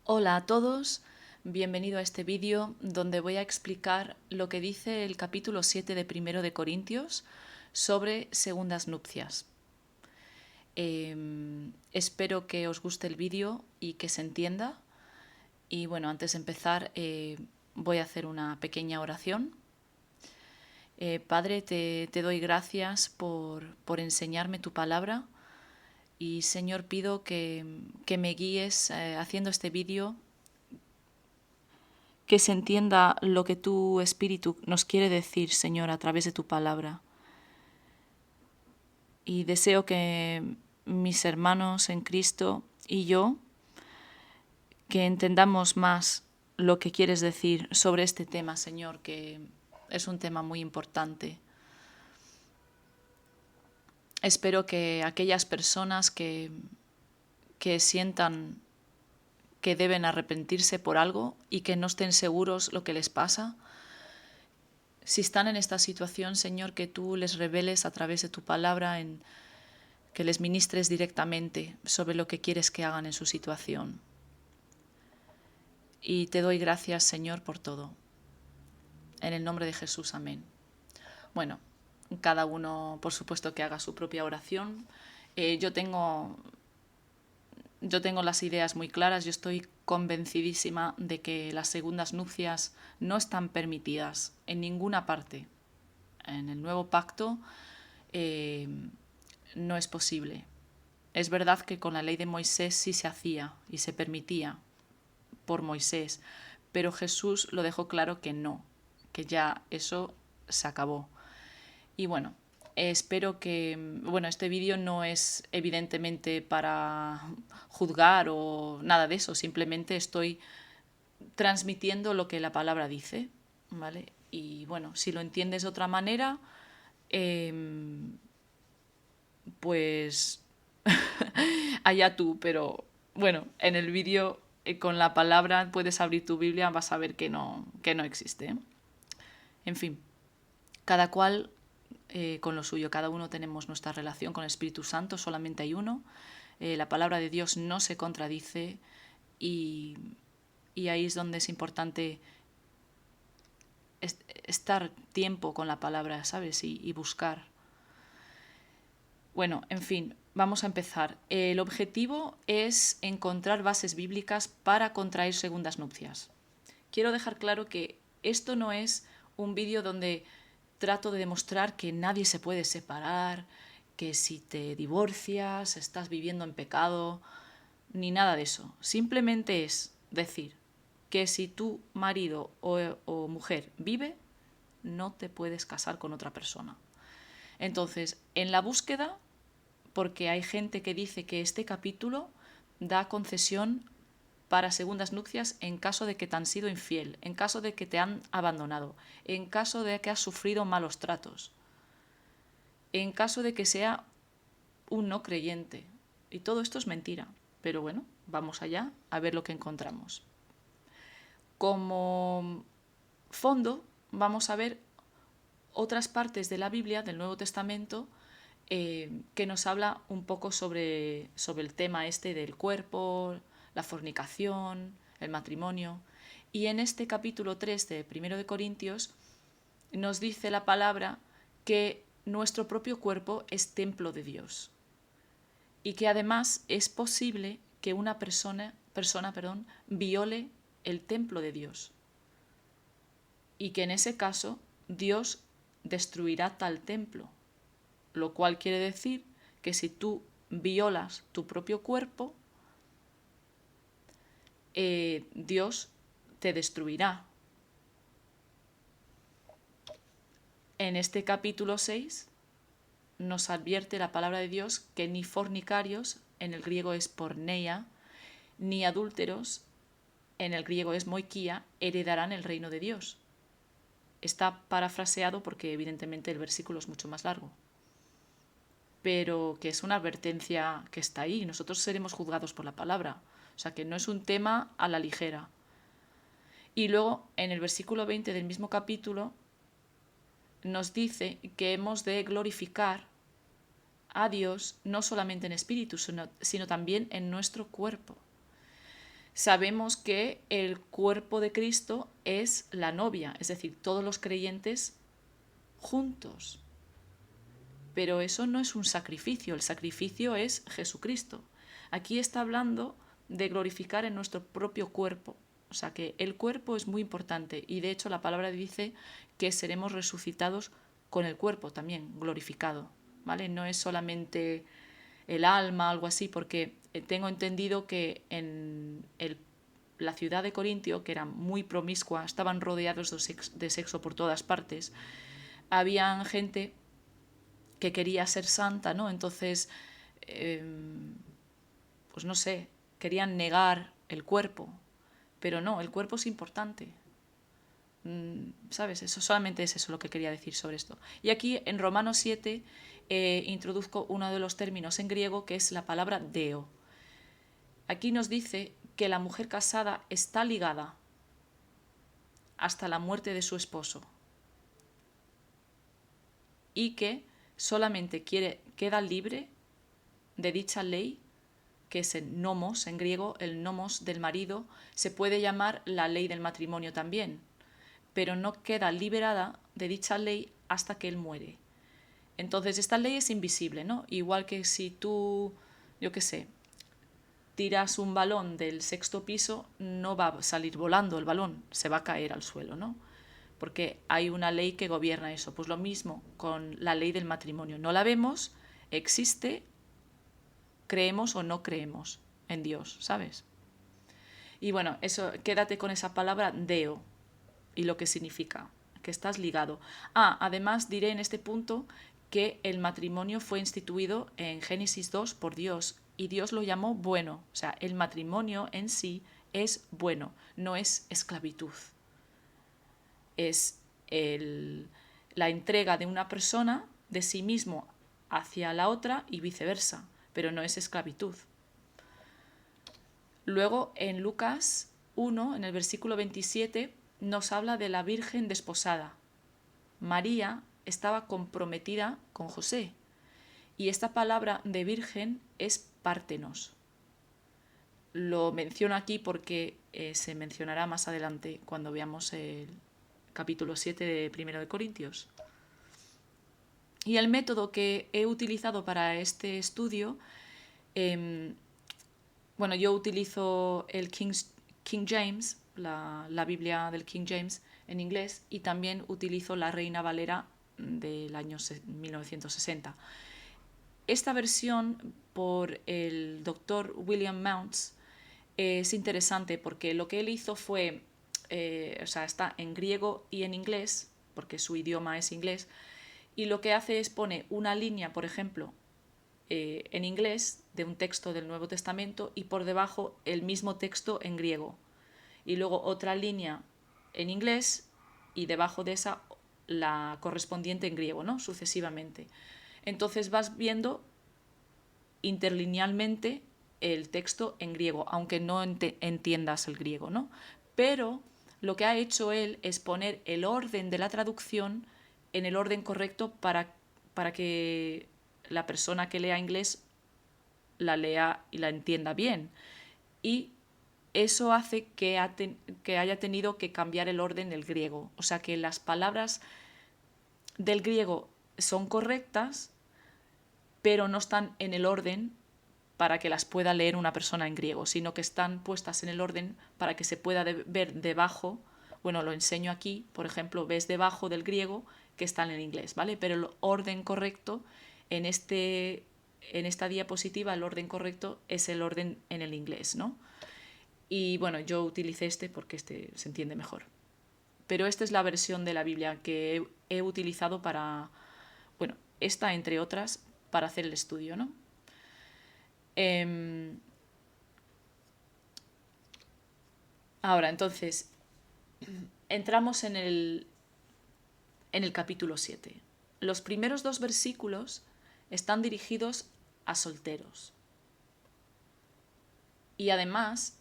Hola a todos, bienvenido a este vídeo donde voy a explicar lo que dice el capítulo 7 de Primero de Corintios sobre segundas nupcias. Espero que os guste el vídeo y que se entienda. Y bueno, antes de empezar voy a hacer una pequeña oración. Padre, te doy gracias por enseñarme tu palabra y Señor, pido que me guíes haciendo este vídeo, que se entienda lo que tu Espíritu nos quiere decir, Señor, a través de tu palabra. Y deseo que mis hermanos en Cristo y yo, que entendamos más lo que quieres decir sobre este tema, Señor, que es un tema muy importante. Espero que aquellas personas que sientan que deben arrepentirse por algo y que no estén seguros lo que les pasa, si están en esta situación, Señor, que tú les reveles a través de tu palabra, que les ministres directamente sobre lo que quieres que hagan en su situación. Y te doy gracias, Señor, por todo. En el nombre de Jesús, amén. Bueno, cada uno, por supuesto, que haga su propia oración. Yo tengo las ideas muy claras. Yo estoy convencidísima de que las segundas nupcias no están permitidas en ninguna parte. En el nuevo pacto no es posible. Es verdad que con la ley de Moisés sí se hacía y se permitía por Moisés, pero Jesús lo dejó claro que no, que ya eso se acabó. Y bueno, espero que, bueno, este vídeo no es evidentemente para juzgar o nada de eso, simplemente estoy transmitiendo lo que la palabra dice, ¿vale? Y bueno, si lo entiendes de otra manera, pues allá tú, pero bueno, en el vídeo con la palabra puedes abrir tu Biblia, vas a ver que no existe. En fin, cada cual con lo suyo, cada uno tenemos nuestra relación con el Espíritu Santo, solamente hay uno. La palabra de Dios no se contradice y, y ahí es donde es importante estar tiempo con la palabra, ¿sabes? Y buscar. Bueno, en fin, vamos a empezar. El objetivo es encontrar bases bíblicas para contraer segundas nupcias. Quiero dejar claro que esto no es un vídeo donde trato de demostrar que nadie se puede separar, que si te divorcias estás viviendo en pecado, ni nada de eso. Simplemente es decir que si tu marido o mujer vive, no te puedes casar con otra persona. Entonces, en la búsqueda, porque hay gente que dice que este capítulo da concesión para segundas nupcias en caso de que te han sido infiel, en caso de que te han abandonado, en caso de que has sufrido malos tratos, en caso de que sea un no creyente. Y todo esto es mentira. Pero bueno, vamos allá a ver lo que encontramos. Como fondo, vamos a ver otras partes de la Biblia, del Nuevo Testamento, que nos habla un poco sobre el tema este del cuerpo, la fornicación, el matrimonio. Y en este capítulo 3 de Primero de Corintios nos dice la palabra que nuestro propio cuerpo es templo de Dios y que además es posible que una persona viole el templo de Dios y que en ese caso Dios destruirá tal templo, lo cual quiere decir que si tú violas tu propio cuerpo, Dios te destruirá. En este capítulo 6 nos advierte la palabra de Dios que ni fornicarios, en el griego es porneia, ni adúlteros, en el griego es moikia, heredarán el reino de Dios. Está parafraseado porque evidentemente el versículo es mucho más largo, pero que es una advertencia que está ahí. Nosotros seremos juzgados por la palabra, o sea que no es un tema a la ligera. Y luego en el versículo 20 del mismo capítulo nos dice que hemos de glorificar a Dios no solamente en espíritu, sino también en nuestro cuerpo. sabemos que el cuerpo de Cristo es la novia, es decir, todos los creyentes juntos. Pero eso no es un sacrificio, el sacrificio es Jesucristo. Aquí está hablando de glorificar en nuestro propio cuerpo. O sea que el cuerpo es muy importante y de hecho la palabra dice que seremos resucitados con el cuerpo también glorificado, ¿vale? No es solamente el alma, algo así, porque tengo entendido que en la ciudad de Corintio, que era muy promiscua, estaban rodeados de sexo por todas partes, habían gente que quería ser santa, ¿no? Entonces, pues no sé, querían negar el cuerpo, pero no, el cuerpo es importante. ¿Sabes? Eso solamente es eso lo que quería decir sobre esto. Y aquí en Romanos 7 introduzco uno de los términos en griego que es la palabra deo. Aquí nos dice que la mujer casada está ligada hasta la muerte de su esposo y que solamente queda libre de dicha ley, que es el nomos en griego, el nomos del marido, se puede llamar la ley del matrimonio también, pero no queda liberada de dicha ley hasta que él muere. Entonces esta ley es invisible, ¿no? Igual que si tú, yo qué sé, tiras un balón del sexto piso, no va a salir volando el balón, se va a caer al suelo, ¿no? Porque hay una ley que gobierna eso. Pues lo mismo con la ley del matrimonio. No la vemos, existe, creemos o no creemos en Dios, ¿sabes? Y bueno, eso, quédate con esa palabra deo y lo que significa, que estás ligado. Además diré en este punto que el matrimonio fue instituido en Génesis 2 por Dios y Dios lo llamó bueno. O sea, el matrimonio en sí es bueno, no es esclavitud. Es la entrega de una persona de sí mismo hacia la otra y viceversa, pero no es esclavitud. Luego en Lucas 1, en el versículo 27, nos habla de la Virgen desposada. María estaba comprometida con José y esta palabra de virgen es pártenos. Lo menciono aquí porque se mencionará más adelante cuando veamos el capítulo 7 de 1 de Corintios. Y el método que he utilizado para este estudio, yo utilizo el King James, la Biblia del King James en inglés, y también utilizo la Reina Valera del año 1960. Esta versión por el doctor William Mounce es interesante porque lo que él hizo fue, está en griego y en inglés, porque su idioma es inglés, y lo que hace es pone una línea, por ejemplo, en inglés de un texto del Nuevo Testamento y por debajo el mismo texto en griego. Y luego otra línea en inglés y debajo de esa la correspondiente en griego, ¿no? Sucesivamente. Entonces vas viendo interlinealmente el texto en griego, aunque no entiendas el griego, ¿no? Pero lo que ha hecho él es poner el orden de la traducción en el orden correcto para que la persona que lea inglés la lea y la entienda bien. Y eso hace que haya tenido que cambiar el orden del griego. O sea que las palabras del griego son correctas, pero no están en el orden para que las pueda leer una persona en griego, sino que están puestas en el orden para que se pueda ver debajo. Bueno, lo enseño aquí, por ejemplo, ves debajo del griego que están en inglés, ¿vale? Pero el orden correcto en esta diapositiva, el orden correcto es el orden en el inglés, ¿no? Y bueno, yo utilicé este porque este se entiende mejor. Pero esta es la versión de la Biblia que he utilizado para, esta entre otras, para hacer el estudio, ¿no? Ahora, entonces, entramos en el capítulo 7. Los primeros 2 versículos están dirigidos a solteros. Y además,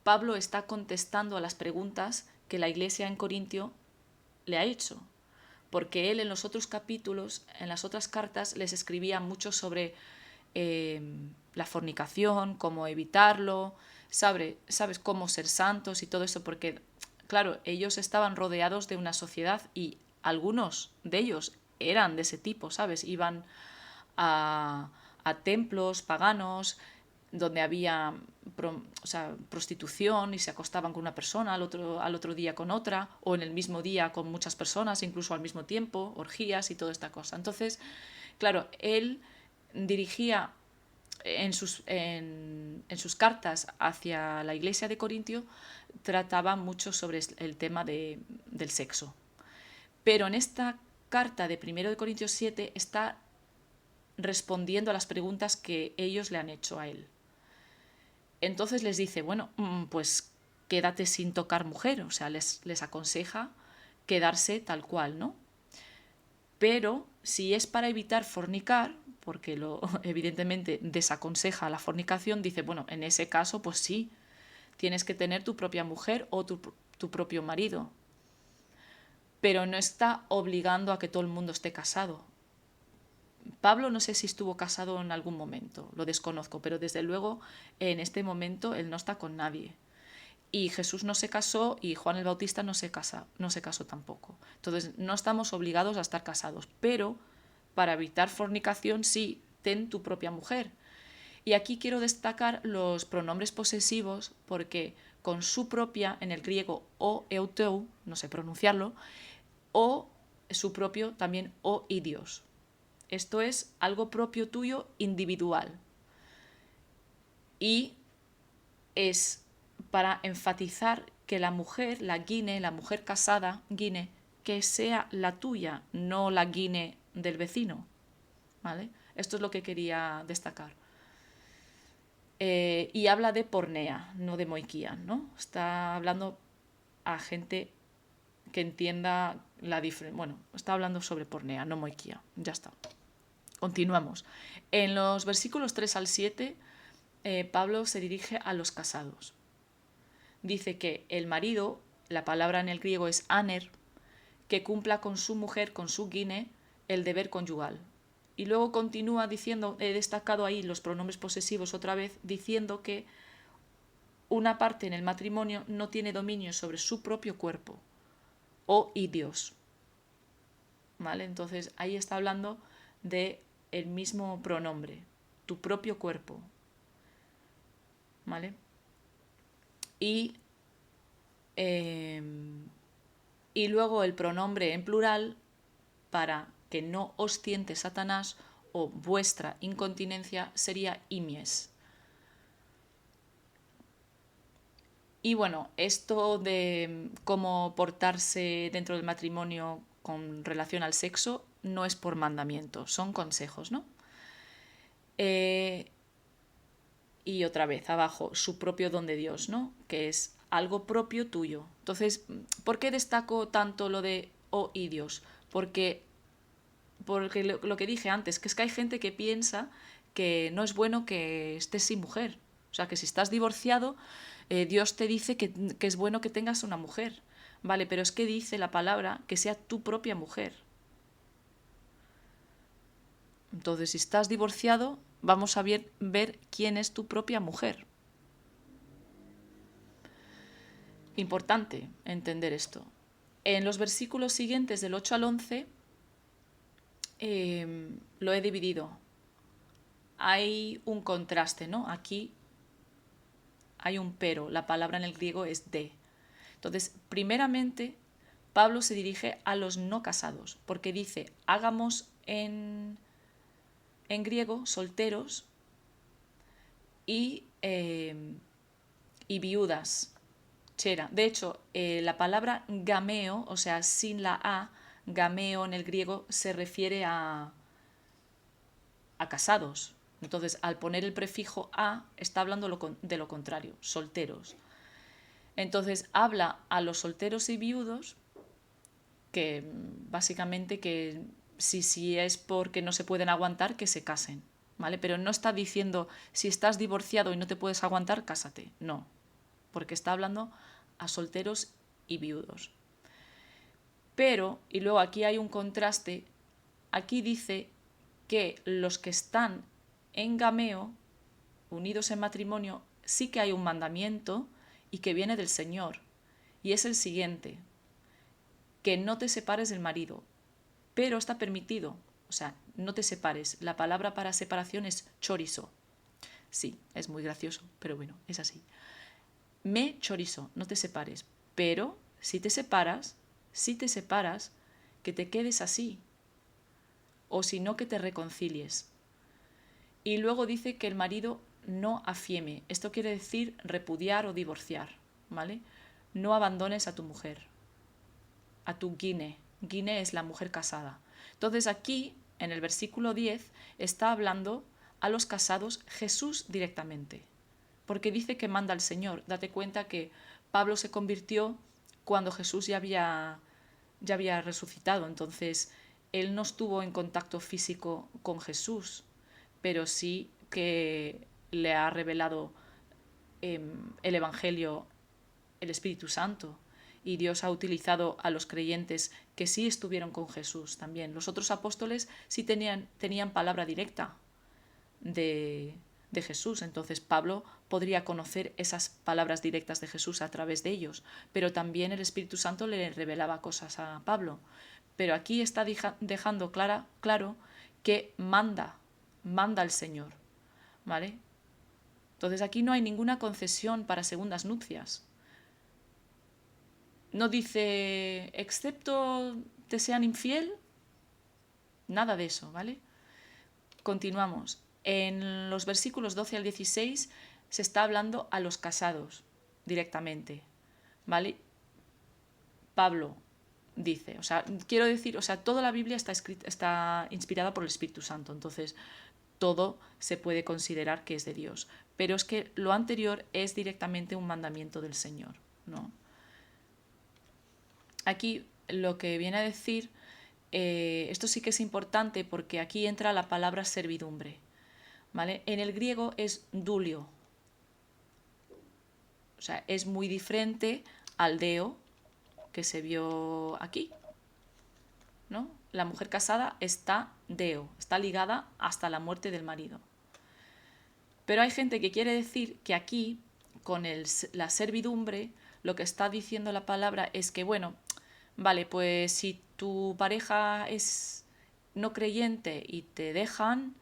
Pablo está contestando a las preguntas que la iglesia en Corintio le ha hecho, porque él en los otros capítulos, en las otras cartas, les escribía mucho sobre la fornicación, cómo evitarlo, sabes cómo ser santos y todo eso, porque, claro, ellos estaban rodeados de una sociedad y algunos de ellos eran de ese tipo, ¿sabes? Iban a templos paganos donde había prostitución y se acostaban con una persona, al otro día con otra, o en el mismo día con muchas personas, incluso al mismo tiempo, orgías y toda esta cosa. Entonces, claro, él dirigía en sus cartas hacia la iglesia de Corintio, trataba mucho sobre el tema del sexo. Pero en esta carta de 1 de Corintios 7 está respondiendo a las preguntas que ellos le han hecho a él. Entonces les dice, bueno, pues quédate sin tocar mujer, o sea, les aconseja quedarse tal cual, ¿no? Pero si es para evitar fornicar, porque evidentemente desaconseja la fornicación, dice, bueno, en ese caso, pues sí, tienes que tener tu propia mujer o tu propio marido. Pero no está obligando a que todo el mundo esté casado. Pablo no sé si estuvo casado en algún momento, lo desconozco, pero desde luego en este momento él no está con nadie. Y Jesús no se casó y Juan el Bautista no se casó tampoco. Entonces no estamos obligados a estar casados, pero para evitar fornicación sí, ten tu propia mujer. Y aquí quiero destacar los pronombres posesivos porque con su propia, en el griego o eutou, no sé pronunciarlo, o su propio también o idios. Esto es algo propio tuyo, individual. Y es para enfatizar que la mujer, la guine, la mujer casada, guine, que sea la tuya, no la guine del vecino. ¿Vale? Esto es lo que quería destacar. Y habla de pornea, no de moiquía, ¿no? Está hablando a gente que entienda la diferencia. Bueno, está hablando sobre pornea, no moiquía. Ya está. Continuamos. En los versículos 3 al 7, Pablo se dirige a los casados. Dice que el marido, la palabra en el griego es aner, que cumpla con su mujer, con su guine, el deber conyugal. Y luego continúa diciendo, he destacado ahí los pronombres posesivos otra vez, diciendo que una parte en el matrimonio no tiene dominio sobre su propio cuerpo o idios. ¿Vale? Entonces ahí está hablando de el mismo pronombre, tu propio cuerpo. ¿Vale? Y luego el pronombre en plural para que no os tiente Satanás o vuestra incontinencia sería imies. Y bueno, esto de cómo portarse dentro del matrimonio con relación al sexo no es por mandamiento, son consejos, ¿no? Y otra vez, abajo, su propio don de Dios, ¿no? Que es algo propio tuyo. Entonces, ¿por qué destaco tanto lo de oh y Dios? Porque lo que dije antes, que es que hay gente que piensa que no es bueno que estés sin mujer. O sea, que si estás divorciado, Dios te dice que es bueno que tengas una mujer. Vale, pero es que dice la palabra que sea tu propia mujer. Entonces, si estás divorciado, vamos a ver quién es tu propia mujer. Importante entender esto. En los versículos siguientes, del 8 al 11, lo he dividido. Hay un contraste, ¿no? Aquí hay un pero, la palabra en el griego es de. Entonces, primeramente, Pablo se dirige a los no casados, porque dice, hagamos en griego solteros y viudas, chera. De hecho, la palabra gameo, o sea, sin la A, gameo en el griego se refiere a casados. Entonces, al poner el prefijo a, está hablando de lo contrario, solteros. Entonces, habla a los solteros y viudos que básicamente que si es porque no se pueden aguantar, que se casen, ¿vale? Pero no está diciendo si estás divorciado y no te puedes aguantar, cásate. No, porque está hablando a solteros y viudos. Pero, y luego aquí hay un contraste, aquí dice que los que están en gameo, unidos en matrimonio, sí que hay un mandamiento y que viene del Señor. Y es el siguiente, que no te separes del marido, pero está permitido. O sea, no te separes. La palabra para separación es chorizo. Sí, es muy gracioso, pero bueno, es así. Me chorizo, no te separes. Pero si te separas, que te quedes así. O si no, que te reconcilies. Y luego dice que el marido no afieme. Esto quiere decir repudiar o divorciar, ¿vale? No abandones a tu mujer, a tu guine. Guine es la mujer casada. Entonces aquí, en el versículo 10, está hablando a los casados Jesús directamente, porque dice que manda al Señor. Date cuenta que Pablo se convirtió cuando Jesús ya había resucitado, entonces él no estuvo en contacto físico con Jesús, pero sí que le ha revelado el Evangelio el Espíritu Santo. Y Dios ha utilizado a los creyentes que sí estuvieron con Jesús también. Los otros apóstoles sí tenían palabra directa de Jesús. Entonces Pablo podría conocer esas palabras directas de Jesús a través de ellos. Pero también el Espíritu Santo le revelaba cosas a Pablo. Pero aquí está dejando claro que manda el Señor. ¿Vale? Entonces aquí no hay ninguna concesión para segundas nupcias. No dice, excepto te sean infiel, nada de eso, ¿vale? Continuamos. En los versículos 12 al 16 se está hablando a los casados directamente, ¿vale? Pablo dice, o sea, quiero decir, o sea, toda la Biblia está inspirada por el Espíritu Santo, entonces todo se puede considerar que es de Dios, pero es que lo anterior es directamente un mandamiento del Señor, ¿no? Aquí lo que viene a decir, esto sí que es importante porque aquí entra la palabra servidumbre, ¿vale? En el griego es dulio, o sea, es muy diferente al deo que se vio aquí, ¿no? La mujer casada está deo, está ligada hasta la muerte del marido. Pero hay gente que quiere decir que aquí, con la servidumbre, lo que está diciendo la palabra es que, bueno, vale, pues si tu pareja es no creyente y te dejan,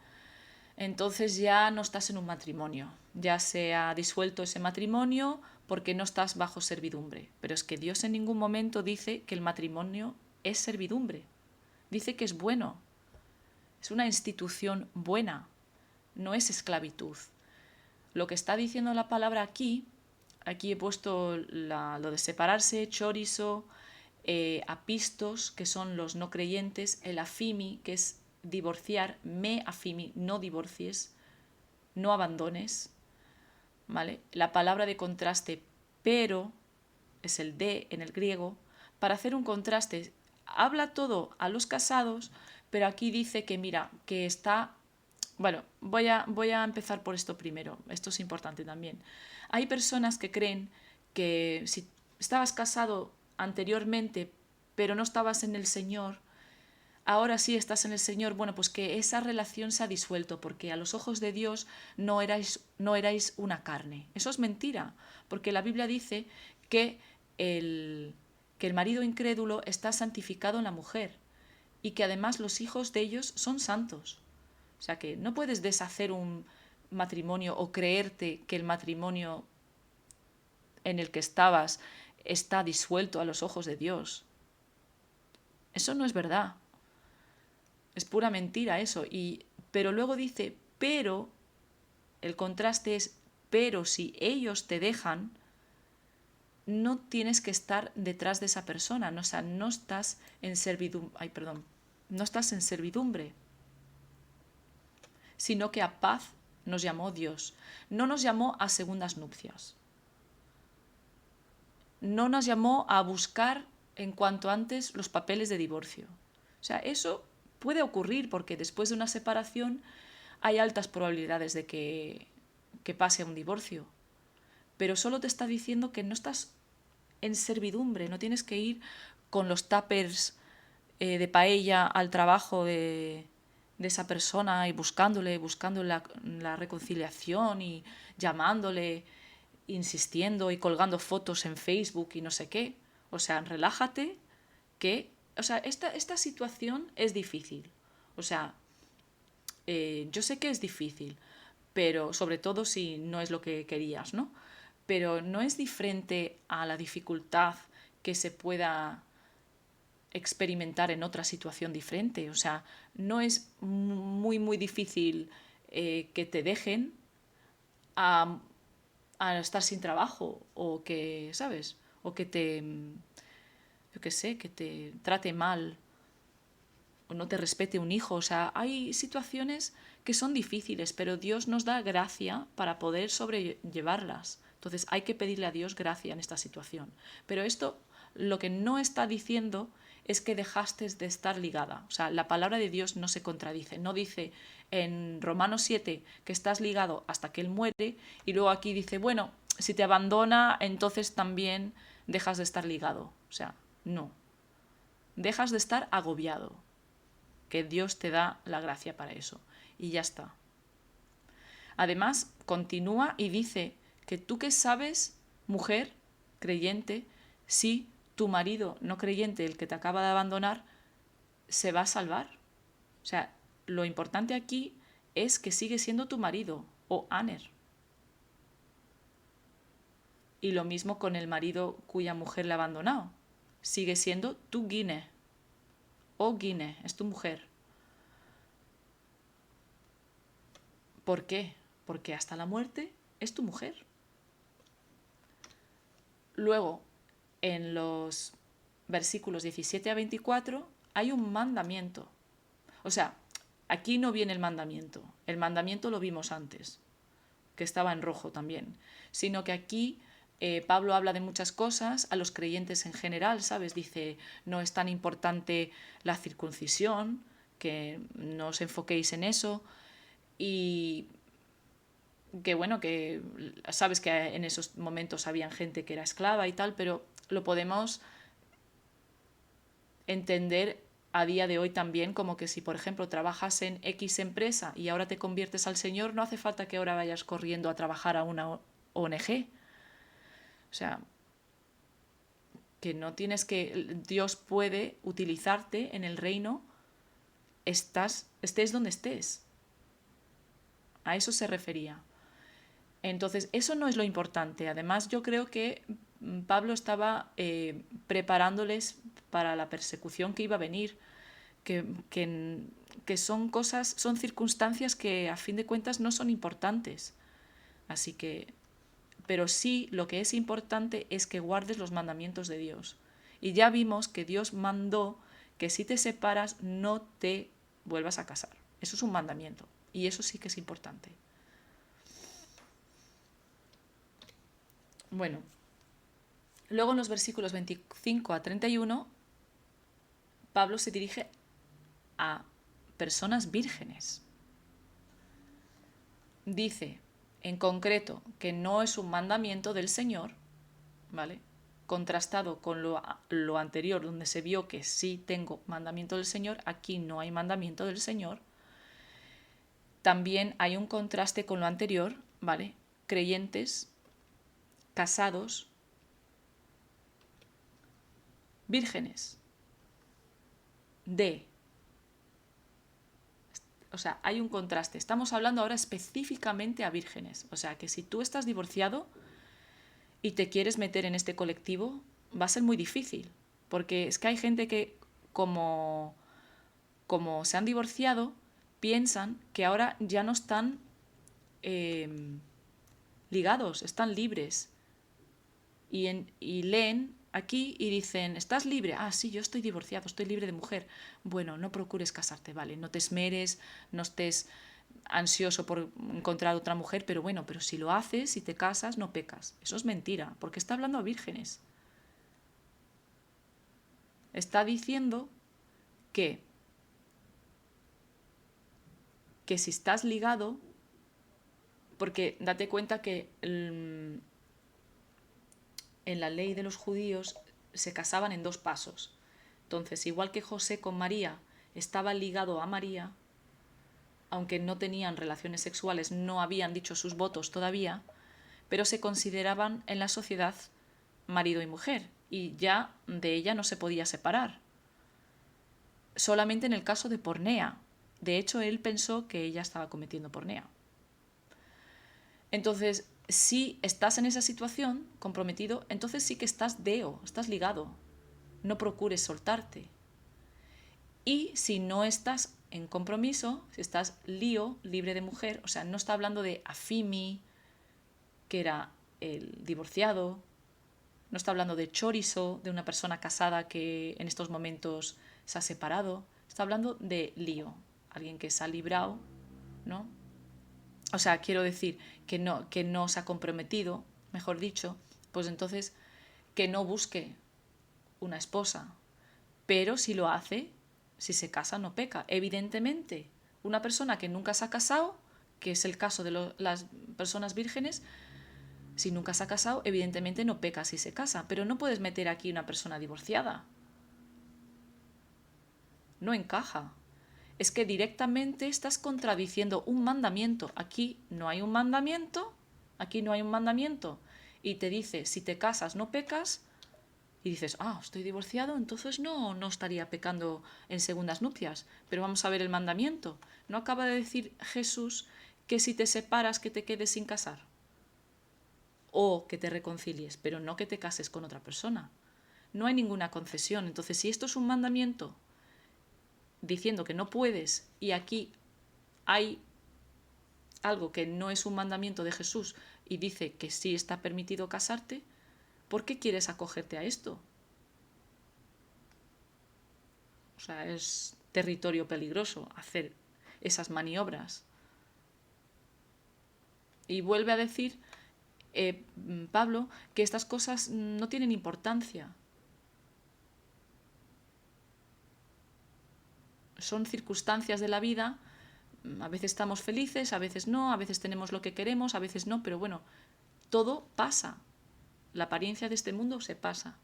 entonces ya no estás en un matrimonio. Ya se ha disuelto ese matrimonio porque no estás bajo servidumbre. Pero es que Dios en ningún momento dice que el matrimonio es servidumbre. Dice que es bueno. Es una institución buena. No es esclavitud. Lo que está diciendo la palabra aquí he puesto lo de separarse, chorizo, apistos, que son los no creyentes, el afimi, que es divorciar, me afimi, no divorcies, no abandones, ¿vale? La palabra de contraste, pero, es el de en el griego, para hacer un contraste. Habla todo a los casados, pero aquí dice que, mira, que está... Bueno, voy a empezar por esto primero, esto es importante también. Hay personas que creen que si estabas casado anteriormente, pero no estabas en el Señor, ahora sí estás en el Señor, bueno, pues que esa relación se ha disuelto, porque a los ojos de Dios no erais una carne. Eso es mentira, porque la Biblia dice que que el marido incrédulo está santificado en la mujer y que además los hijos de ellos son santos. O sea que no puedes deshacer un matrimonio o creerte que el matrimonio en el que estabas está disuelto a los ojos de Dios. Eso no es verdad. Es pura mentira eso. Pero luego dice, pero, el contraste es, pero si ellos te dejan, no tienes que estar detrás de esa persona. No, o sea, no estás en servidumbre. No estás en servidumbre. Sino que a paz nos llamó Dios. No nos llamó a segundas nupcias. No nos llamó a buscar en cuanto antes los papeles de divorcio. O sea, eso puede ocurrir porque después de una separación hay altas probabilidades de que pase a un divorcio. Pero solo te está diciendo que no estás en servidumbre, no tienes que ir con los tuppers de paella al trabajo de de esa persona y buscándole la reconciliación y llamándole, insistiendo y colgando fotos en Facebook y no sé qué. O sea, relájate, que, o sea, esta situación es difícil. O sea, yo sé que es difícil, pero sobre todo si no es lo que querías, ¿no? Pero no es diferente a la dificultad que se pueda experimentar en otra situación diferente. O sea, no es muy difícil que te dejen a, a estar sin trabajo o que, ¿sabes? O que te, yo qué sé, que te trate mal o no te respete un hijo. O sea, hay situaciones que son difíciles, pero Dios nos da gracia para poder sobrellevarlas. Entonces hay que pedirle a Dios gracia en esta situación. Pero esto lo que no está diciendo es que dejaste de estar ligada. O sea, la palabra de Dios no se contradice. No dice en Romanos 7 que estás ligado hasta que Él muere y luego aquí dice, bueno, si te abandona, entonces también dejas de estar ligado. O sea, no. Dejas de estar agobiado, que Dios te da la gracia para eso. Y ya está. Además, continúa y dice que tú que sabes, mujer creyente, si tu marido no creyente, el que te acaba de abandonar, se va a salvar. O sea, lo importante aquí es que sigue siendo tu marido o Aner. Y lo mismo con el marido cuya mujer le ha abandonado. Sigue siendo tu Guine o Guine, es tu mujer. ¿Por qué? Porque hasta la muerte es tu mujer. Luego, en los versículos 17 a 24 hay un mandamiento. O sea, aquí no viene el mandamiento. El mandamiento lo vimos antes, que estaba en rojo también. Sino que aquí Pablo habla de muchas cosas a los creyentes en general, ¿sabes? Dice, no es tan importante la circuncisión, que no os enfoquéis en eso. Y que bueno, que sabes que en esos momentos había gente que era esclava y tal, pero lo podemos entender a día de hoy también como que si, por ejemplo, trabajas en X empresa y ahora te conviertes al Señor, no hace falta que ahora vayas corriendo a trabajar a una ONG. O sea, que no tienes que... Dios puede utilizarte en el reino, estés donde estés. A eso se refería. Entonces, eso no es lo importante. Además, yo creo que Pablo estaba preparándoles para la persecución que iba a venir, que, que, que son cosas, son circunstancias que a fin de cuentas no son importantes. Así que, pero sí lo que es importante es que guardes los mandamientos de Dios. Y ya vimos que Dios mandó que si te separas no te vuelvas a casar. Eso es un mandamiento y eso sí que es importante. Bueno, luego en los versículos 25 a 31, Pablo se dirige a personas vírgenes. Dice, en concreto, que no es un mandamiento del Señor, ¿vale? Contrastado con lo anterior, donde se vio que sí tengo mandamiento del Señor, aquí no hay mandamiento del Señor. También hay un contraste con lo anterior, ¿vale? Creyentes, casados, vírgenes, de... O sea, hay un contraste. Estamos hablando ahora específicamente a vírgenes. O sea, que si tú estás divorciado y te quieres meter en este colectivo, va a ser muy difícil. Porque es que hay gente que, como, como se han divorciado, piensan que ahora ya no están ligados, están libres. Y leen aquí y dicen, ¿estás libre? Ah, sí, yo estoy divorciado, estoy libre de mujer. Bueno, no procures casarte, ¿vale? No te esmeres, no estés ansioso por encontrar otra mujer, pero bueno, pero si lo haces, si te casas, no pecas. Eso es mentira, porque está hablando a vírgenes. Está diciendo que, que si estás ligado, porque date cuenta que en la ley de los judíos se casaban en dos pasos. Entonces, igual que José con María estaba ligado a María, aunque no tenían relaciones sexuales, no habían dicho sus votos todavía, pero se consideraban en la sociedad marido y mujer, y ya de ella no se podía separar. Solamente en el caso de pornea. De hecho, él pensó que ella estaba cometiendo pornea. Entonces, si estás en esa situación, comprometido, entonces sí que estás deo, estás ligado. No procures soltarte. Y si no estás en compromiso, si estás lío, libre de mujer, o sea, no está hablando de Afimi, que era el divorciado, no está hablando de chorizo, de una persona casada que en estos momentos se ha separado, está hablando de lío, alguien que se ha librado, ¿no? O sea, quiero decir que no se ha comprometido, mejor dicho, pues entonces que no busque una esposa. Pero si lo hace, si se casa, no peca. Evidentemente, una persona que nunca se ha casado, que es el caso de las personas vírgenes, si nunca se ha casado, evidentemente no peca si se casa. Pero no puedes meter aquí una persona divorciada. No encaja. Es que directamente estás contradiciendo un mandamiento. Aquí no hay un mandamiento, aquí no hay un mandamiento. Y te dice, si te casas no pecas, y dices, estoy divorciado, entonces no estaría pecando en segundas nupcias. Pero vamos a ver el mandamiento. ¿No acaba de decir Jesús que si te separas que te quedes sin casar? O que te reconcilies, pero no que te cases con otra persona. No hay ninguna concesión. Entonces, si esto es un mandamiento diciendo que no puedes y aquí hay algo que no es un mandamiento de Jesús y dice que sí está permitido casarte, ¿por qué quieres acogerte a esto? O sea, es territorio peligroso hacer esas maniobras. Y vuelve a decir Pablo que estas cosas no tienen importancia. Son circunstancias de la vida. A veces estamos felices, a veces no, a veces tenemos lo que queremos, a veces no, pero bueno, todo pasa. La apariencia de este mundo se pasa.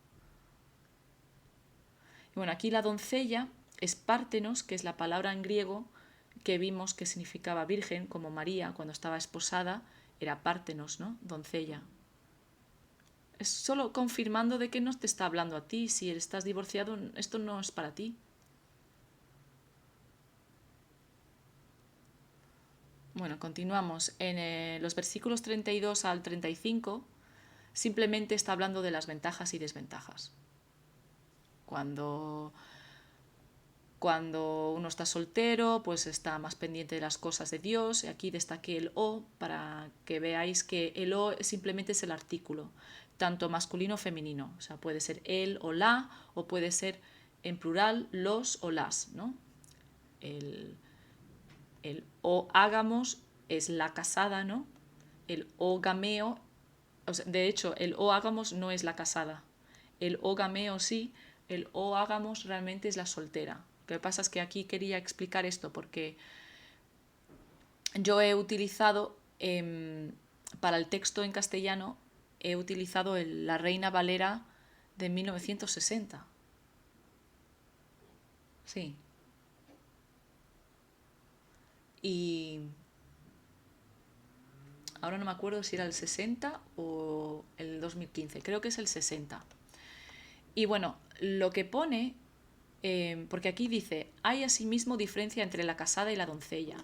Y bueno, aquí la doncella es Pártenos, que es la palabra en griego que vimos que significaba virgen, como María cuando estaba esposada, era Pártenos, ¿no? Doncella. Es solo confirmando de que no te está hablando a ti. Si estás divorciado, esto no es para ti. Bueno, continuamos. En los versículos 32 al 35 simplemente está hablando de las ventajas y desventajas. Cuando uno está soltero, pues está más pendiente de las cosas de Dios. Aquí destaqué el o para que veáis que el o simplemente es el artículo, tanto masculino o femenino. O sea, puede ser el o la, o puede ser en plural los o las, ¿no? El o ágamos es la casada, ¿no? El o gameo, o sea, de hecho, el o ágamos no es la casada. El o gameo sí, el o ágamos realmente es la soltera. Lo que pasa es que aquí quería explicar esto porque yo he utilizado, para el texto en castellano, he utilizado la Reina Valera de 1960. Sí. Y ahora no me acuerdo si era el 60 o el 2015, creo que es el 60. Y bueno, lo que pone, porque aquí dice, hay asimismo diferencia entre la casada y la doncella.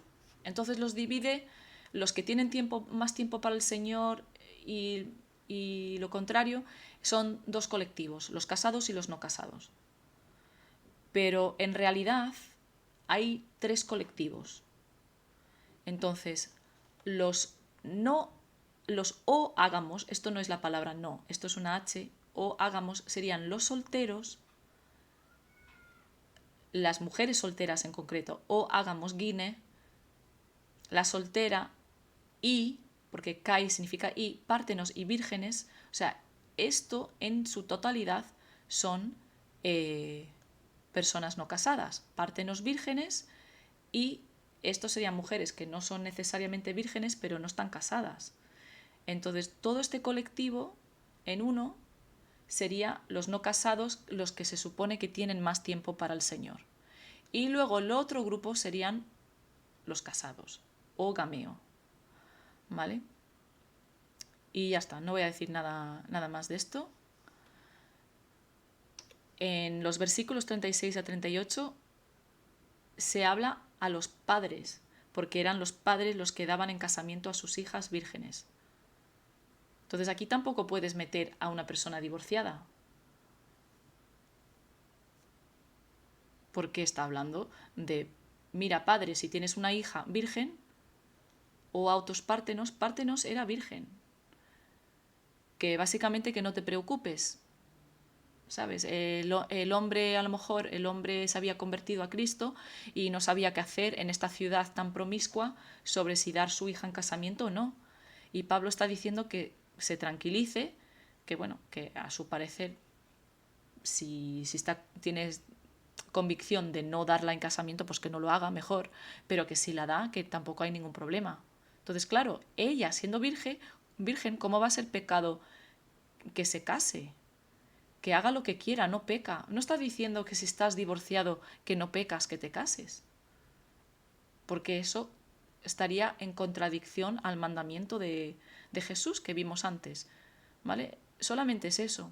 Entonces los divide, los que tienen más tiempo para el Señor y lo contrario, son dos colectivos, los casados y los no casados. Pero en realidad hay tres colectivos. Entonces, los o hágamos, esto no es la palabra no, esto es una H, o hágamos serían los solteros, las mujeres solteras en concreto, o hágamos guine, la soltera y, porque kai significa y, pártenos y vírgenes, o sea, esto en su totalidad son personas no casadas, pártenos vírgenes y estos serían mujeres que no son necesariamente vírgenes pero no están casadas. Entonces, todo este colectivo en uno sería los no casados, los que se supone que tienen más tiempo para el Señor. Y luego el otro grupo serían los casados, o gameo, ¿vale? Y ya está, no voy a decir nada más de esto. En los versículos 36 a 38 se habla a los padres, porque eran los padres los que daban en casamiento a sus hijas vírgenes. Entonces aquí tampoco puedes meter a una persona divorciada, porque está hablando de, mira, padre, si tienes una hija virgen, o autos pártenos, pártenos era virgen, que básicamente que no te preocupes, ¿sabes? El hombre, a lo mejor, el hombre se había convertido a Cristo y no sabía qué hacer en esta ciudad tan promiscua sobre si dar su hija en casamiento o no. Y Pablo está diciendo que se tranquilice, que bueno, que a su parecer, si tienes convicción de no darla en casamiento, pues que no lo haga mejor, pero que si la da, que tampoco hay ningún problema. Entonces, claro, ella siendo virgen, ¿cómo va a ser pecado que se case? Que haga lo que quiera, no peca. No está diciendo que si estás divorciado que no pecas, que te cases. Porque eso estaría en contradicción al mandamiento de Jesús que vimos antes. ¿Vale? Solamente es eso.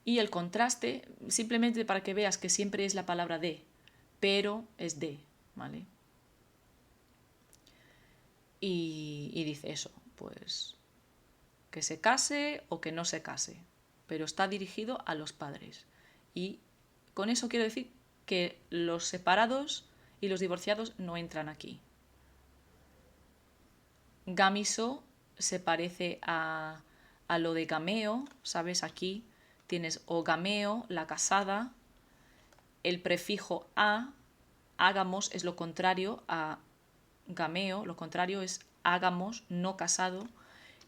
Y el contraste, simplemente para que veas que siempre es la palabra de, pero es de, ¿vale? Y dice eso, pues que se case o que no se case, pero está dirigido a los padres. Y con eso quiero decir que los separados y los divorciados no entran aquí. Gamiso se parece a lo de gameo, ¿sabes? Aquí tienes o gameo, la casada, el prefijo a, ágamos es lo contrario a gameo, lo contrario es ágamos, no casado,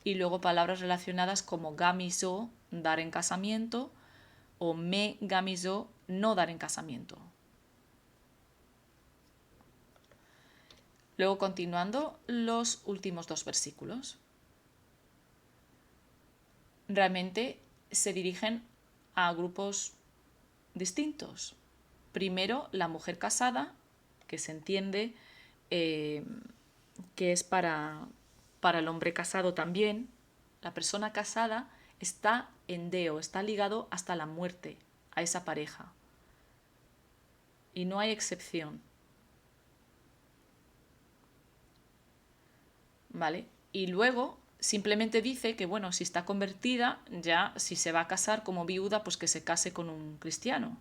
y luego palabras relacionadas como gamiso, dar en casamiento, o me gamiso, no dar en casamiento. Luego continuando los últimos dos versículos. Realmente se dirigen a grupos distintos. Primero, la mujer casada, que se entiende que es para el hombre casado también. La persona casada está en deo, está ligado hasta la muerte a esa pareja. Y no hay excepción. ¿Vale? Y luego simplemente dice que, bueno, si está convertida, ya si se va a casar como viuda, pues que se case con un cristiano.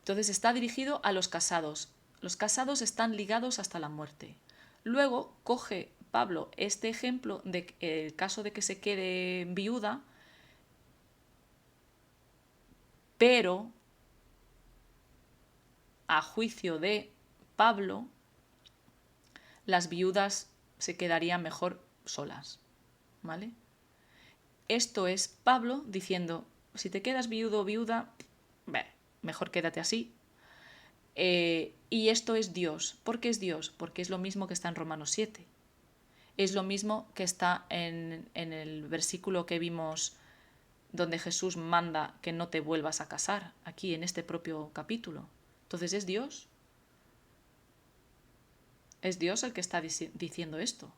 Entonces está dirigido a los casados. Los casados están ligados hasta la muerte. Luego coge Pablo este ejemplo de el caso de que se quede viuda, pero a juicio de Pablo, las viudas se quedarían mejor solas, ¿vale? Esto es Pablo diciendo, si te quedas viudo o viuda, mejor quédate así. Y esto es Dios. ¿Por qué es Dios? Porque es lo mismo que está en Romanos 7. Es lo mismo que está en el versículo que vimos donde Jesús manda que no te vuelvas a casar, aquí en este propio capítulo. Entonces es Dios. Es Dios el que está diciendo esto.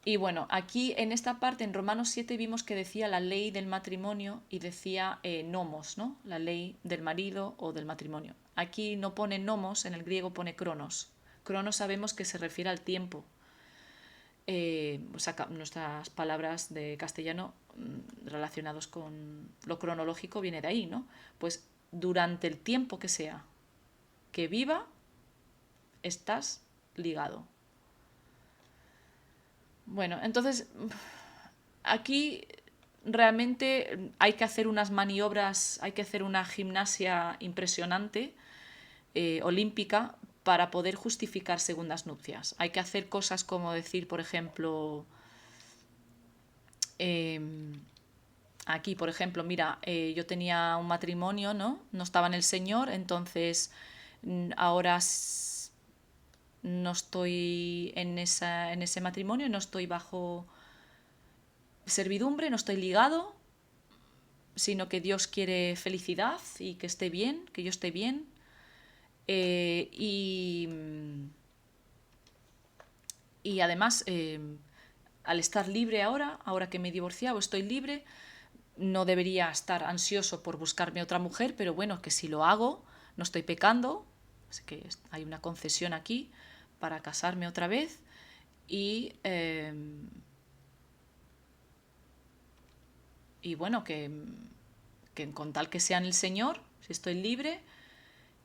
Y bueno, aquí en esta parte, en Romanos 7, vimos que decía la ley del matrimonio y decía nomos, ¿no? La ley del marido o del matrimonio. Aquí no pone nomos, en el griego pone cronos. Cronos sabemos que se refiere al tiempo. Nuestras palabras de castellano relacionados con lo cronológico viene de ahí, ¿no? Pues durante el tiempo que sea que viva, estás ligado. Bueno, entonces aquí realmente hay que hacer unas maniobras, hay que hacer una gimnasia impresionante, olímpica, para poder justificar segundas nupcias. Hay que hacer cosas como decir, por ejemplo, aquí, por ejemplo, mira, yo tenía un matrimonio, ¿no? No estaba en el Señor, entonces ahora no estoy en ese matrimonio, no estoy bajo servidumbre, no estoy ligado, sino que Dios quiere felicidad y que esté bien, que yo esté bien. Y además, al estar libre ahora que me he divorciado, estoy libre, no debería estar ansioso por buscarme otra mujer, pero bueno, que si lo hago, no estoy pecando, así que hay una concesión aquí para casarme otra vez y bueno, que con tal que sea en el Señor, si estoy libre,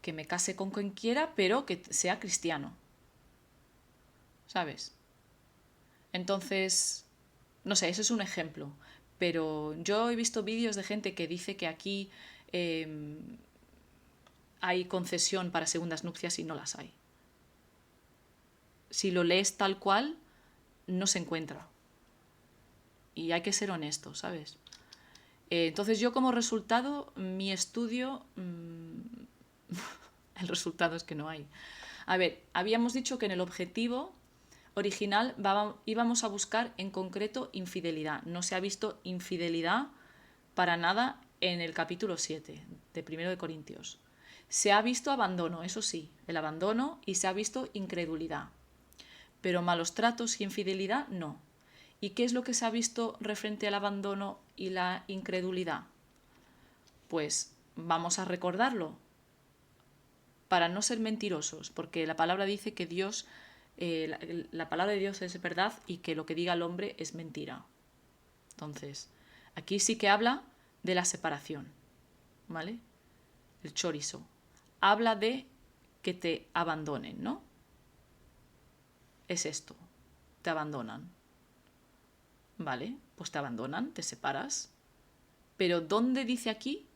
que me case con quien quiera, pero que sea cristiano, ¿sabes? Entonces, no sé, eso es un ejemplo. Pero yo he visto vídeos de gente que dice que aquí eh, hay concesión para segundas nupcias y no las hay. Si lo lees tal cual, no se encuentra. Y hay que ser honesto, ¿sabes? Entonces yo como resultado, mi estudio, el resultado es que no hay. A ver, habíamos dicho que en el objetivo original íbamos a buscar en concreto infidelidad. No se ha visto infidelidad para nada en el capítulo 7 de 1 de Corintios. Se ha visto abandono, eso sí, el abandono, y se ha visto incredulidad. Pero malos tratos y infidelidad no. ¿Y qué es lo que se ha visto referente al abandono y la incredulidad? Pues vamos a recordarlo para no ser mentirosos, porque la palabra dice que Dios, la palabra de Dios es verdad y que lo que diga el hombre es mentira. Entonces, aquí sí que habla de la separación, ¿vale? El chorizo. Habla de que te abandonen, ¿no? Es esto, te abandonan. ¿Vale? Pues te abandonan, te separas. Pero ¿dónde dice aquí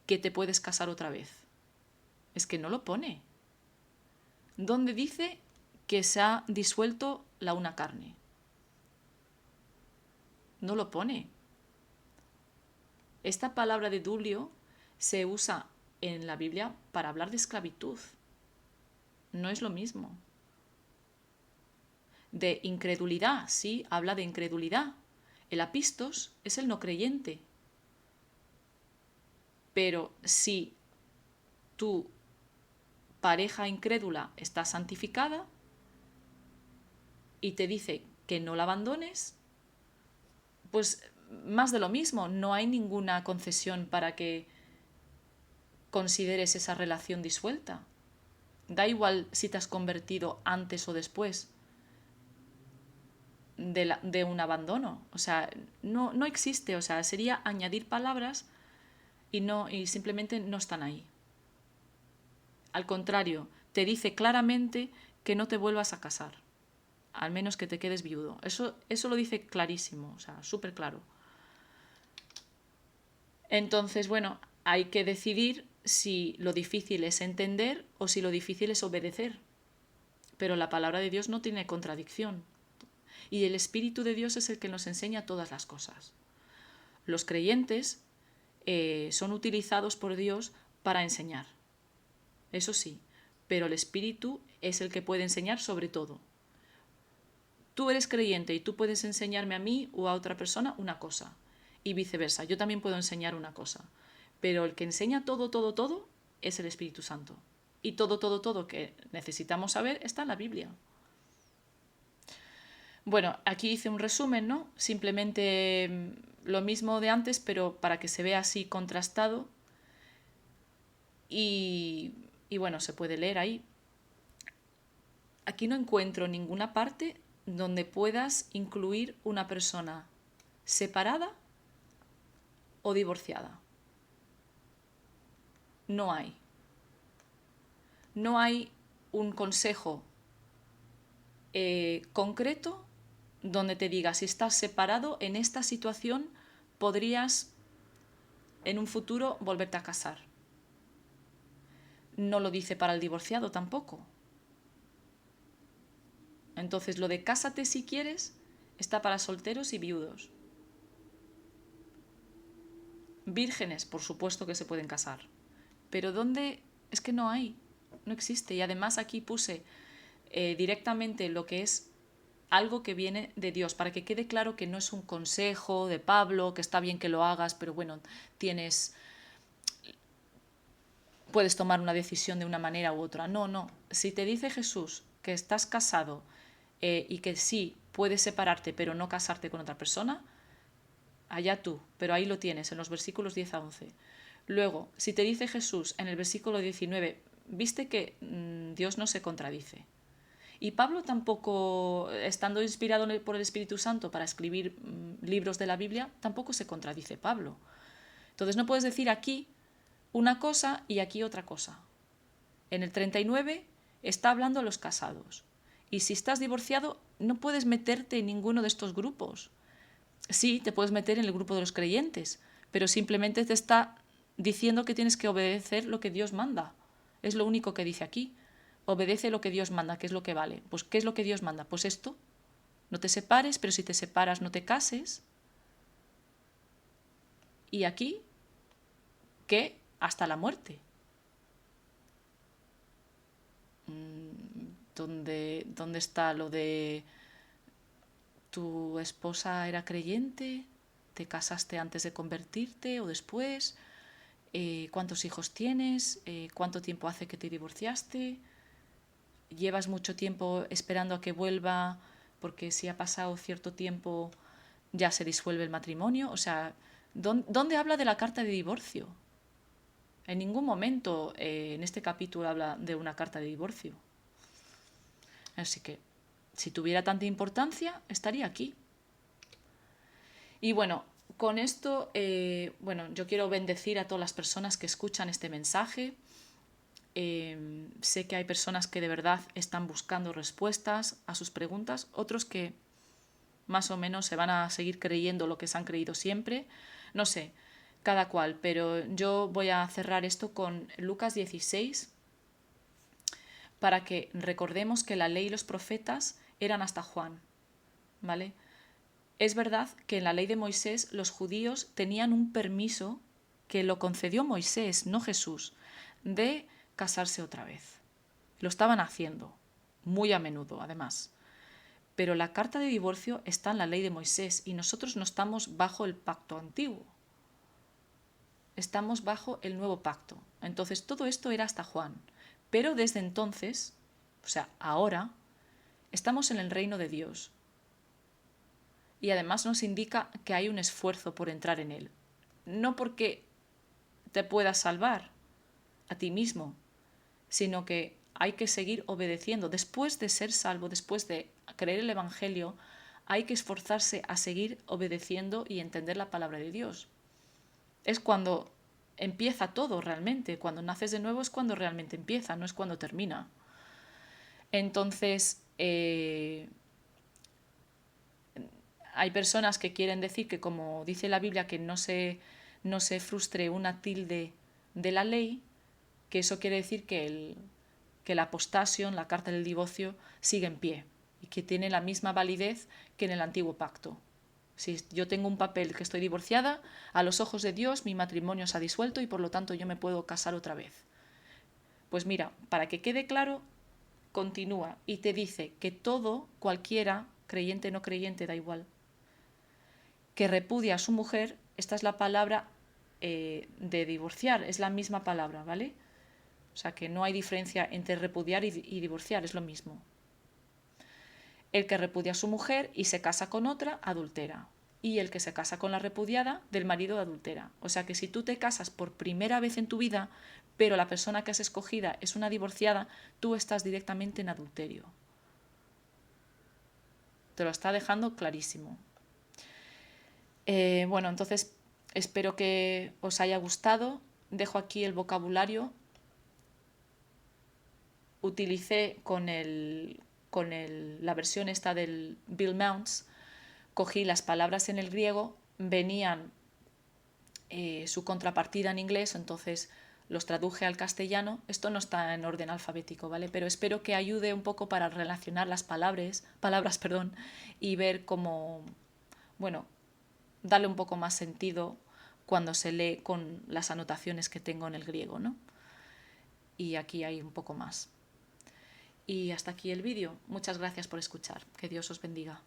que te puedes casar otra vez? Es que no lo pone. ¿Dónde dice que se ha disuelto la una carne? No lo pone. Esta palabra de dulio se usa en la Biblia para hablar de esclavitud. No es lo mismo. De incredulidad, sí, habla de incredulidad. El apistos es el no creyente. Pero si tu pareja incrédula está santificada y te dice que no la abandones, pues más de lo mismo, no hay ninguna concesión para que consideres esa relación disuelta. Da igual si te has convertido antes o después de un abandono. O sea, no existe. O sea, sería añadir palabras y simplemente no están ahí. Al contrario, te dice claramente que no te vuelvas a casar, al menos que te quedes viudo. Eso lo dice clarísimo, o sea, súper claro. Entonces, bueno, hay que decidir si lo difícil es entender o si lo difícil es obedecer. Pero la palabra de Dios no tiene contradicción. Y el Espíritu de Dios es el que nos enseña todas las cosas. Los creyentes son utilizados por Dios para enseñar. Eso sí, pero el Espíritu es el que puede enseñar sobre todo. Tú eres creyente y tú puedes enseñarme a mí o a otra persona una cosa. Y viceversa, yo también puedo enseñar una cosa. Pero el que enseña todo es el Espíritu Santo. Y todo que necesitamos saber está en la Biblia. Bueno, aquí hice un resumen, ¿no? Simplemente lo mismo de antes, pero para que se vea así contrastado. Y bueno, se puede leer ahí. Aquí no encuentro ninguna parte donde puedas incluir una persona separada o divorciada. No hay. No hay un consejo concreto donde te diga si estás separado en esta situación podrías en un futuro volverte a casar. No lo dice para el divorciado tampoco. Entonces lo de cásate si quieres está para solteros y viudos. Vírgenes, por supuesto que se pueden casar. Pero ¿dónde? Es que no hay, no existe. Y además aquí puse directamente lo que es algo que viene de Dios, para que quede claro que no es un consejo de Pablo, que está bien que lo hagas, pero bueno, puedes tomar una decisión de una manera u otra. No, no. Si te dice Jesús que estás casado y que sí puedes separarte, pero no casarte con otra persona, allá tú, pero ahí lo tienes en los versículos 10 a 11. Luego, si te dice Jesús en el versículo 19, viste que Dios no se contradice. Y Pablo tampoco, estando inspirado por el Espíritu Santo para escribir libros de la Biblia, tampoco se contradice Pablo. Entonces no puedes decir aquí una cosa y aquí otra cosa. En el 39 está hablando a los casados. Y si estás divorciado, no puedes meterte en ninguno de estos grupos. Sí, te puedes meter en el grupo de los creyentes, pero simplemente te está diciendo que tienes que obedecer lo que Dios manda. Es lo único que dice aquí. Obedece lo que Dios manda, que es lo que vale. Pues, ¿qué es lo que Dios manda? Pues esto. No te separes, pero si te separas, no te cases. Y aquí, que hasta la muerte. ¿Dónde está lo de tu esposa era creyente? ¿Te casaste antes de convertirte o después? ¿Cuántos hijos tienes? ¿Cuánto tiempo hace que te divorciaste? ¿Llevas mucho tiempo esperando a que vuelva? Porque si ha pasado cierto tiempo ya se disuelve el matrimonio. O sea, ¿dónde habla de la carta de divorcio? En ningún momento en este capítulo habla de una carta de divorcio. Así que, si tuviera tanta importancia, estaría aquí. Y bueno, con esto, yo quiero bendecir a todas las personas que escuchan este mensaje. Sé que hay personas que de verdad están buscando respuestas a sus preguntas, otros que más o menos se van a seguir creyendo lo que se han creído siempre. No sé, cada cual, pero yo voy a cerrar esto con Lucas 16 para que recordemos que la ley y los profetas eran hasta Juan, ¿vale? Es verdad que en la ley de Moisés los judíos tenían un permiso que lo concedió Moisés, no Jesús, de casarse otra vez. Lo estaban haciendo, muy a menudo además. Pero la carta de divorcio está en la ley de Moisés y nosotros no estamos bajo el pacto antiguo. Estamos bajo el nuevo pacto. Entonces todo esto era hasta Juan. Pero desde entonces, o sea, ahora, estamos en el reino de Dios. Y además nos indica que hay un esfuerzo por entrar en él. No porque te puedas salvar a ti mismo, sino que hay que seguir obedeciendo. Después de ser salvo, después de creer el Evangelio, hay que esforzarse a seguir obedeciendo y entender la palabra de Dios. Es cuando empieza todo realmente. Cuando naces de nuevo es cuando realmente empieza, no es cuando termina. Entonces, hay personas que quieren decir que, como dice la Biblia, que no se frustre una tilde de la ley, que eso quiere decir que la apostasia, la carta del divorcio, sigue en pie y que tiene la misma validez que en el antiguo pacto. Si yo tengo un papel que estoy divorciada, a los ojos de Dios mi matrimonio se ha disuelto y por lo tanto yo me puedo casar otra vez. Pues mira, para que quede claro, continúa y te dice que todo, cualquiera, creyente o no creyente, da igual, que repudia a su mujer, esta es la palabra de divorciar, es la misma palabra, ¿vale? O sea que no hay diferencia entre repudiar y divorciar, es lo mismo. El que repudia a su mujer y se casa con otra, adultera. Y el que se casa con la repudiada, del marido adultera. O sea que si tú te casas por primera vez en tu vida, pero la persona que has escogida es una divorciada, tú estás directamente en adulterio. Te lo está dejando clarísimo. Entonces espero que os haya gustado. Dejo aquí el vocabulario. Utilicé la versión esta del Bill Mounts, cogí las palabras en el griego, venían su contrapartida en inglés, entonces los traduje al castellano. Esto no está en orden alfabético, ¿vale? Pero espero que ayude un poco para relacionar las palabras, y ver cómo, darle un poco más sentido cuando se lee con las anotaciones que tengo en el griego, ¿no? Y aquí hay un poco más. Y hasta aquí el vídeo. Muchas gracias por escuchar. Que Dios os bendiga.